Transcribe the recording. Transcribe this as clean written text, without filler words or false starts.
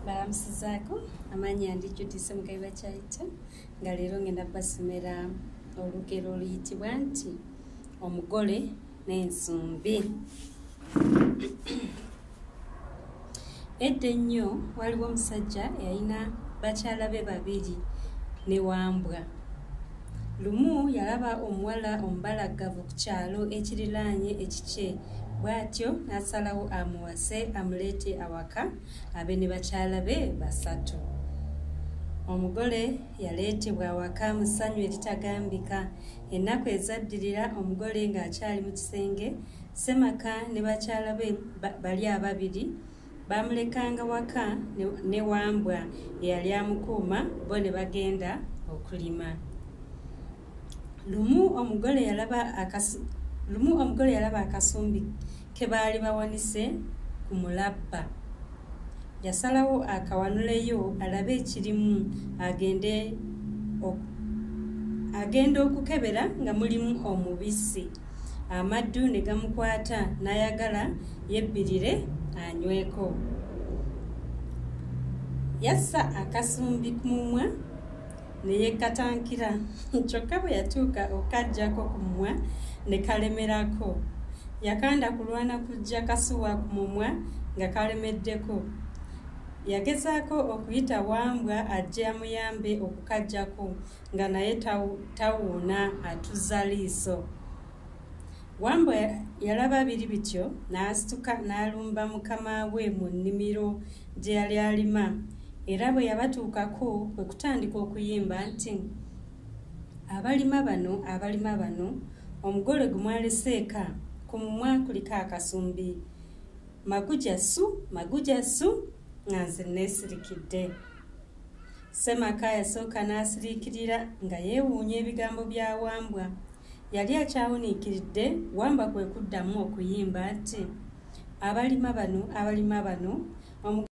Balamusizaako amanya ndi Judith Mugabe Chaita nga leero ngenda basomera olugero oluyitibwa nti omugole n'ensumbi. Edda ennyo waliwo omusajja yalina bakyala be babiri ne Wambwa. Lumu yalaba omuwala omubalagavu ku kyalo ekiriraanye ekikye, bw'atyo n'asalawo amuwase amuleete awaka abe ne bakyala be basatu. Omugole yaleetebwa awaka mu ssanyu eritagambika. Ennaku ezaddirira omugole ng'akyali mu kisenge, Ssemaka ne bakyala be bali ababiri bamulekanga waka ne Wambwa eyali amukuuma, bo ne bagenda okulima. Lumu omugole yalaba akasumbi ke baali bawanise ku mulabba. Yasalawo akawanuleyo alabe ekirimu, agende okukebera nga mulimu omubisi. Amaddu ne gamukwata n'ayagala yebbirire anyweko. Yassa akasumbi ku mumwa ne yeekatankira, kyokka bwe yatuuka okaggyako ku mumwa ne kalemerako. Yakanda kulwana kujja kasuwa ku mumwa nga kalemeddeko. Yagezaako okuyita Wambwa ajje amuyambe okukaggyako nga naye tawuuna, atuzza liiso. Wambwa yalaba biri bityo n'asituka n'alumba mukama we mu nnimiro gye yali alima, era bwe yabatuukako kwe kutandika okuyimba nti, abalima bano, omugole gwe mwaleseeka ku mumwa kuliko akasumbi, maguja su nga nze neesirikidde. Ssemaka yasooka n'asiriikirira nga yeewuunya ebigambo bya Wambwa. Yali akyawuniikiridde, Wambwa kwe kuddamu okuyimba nti, abalima bano,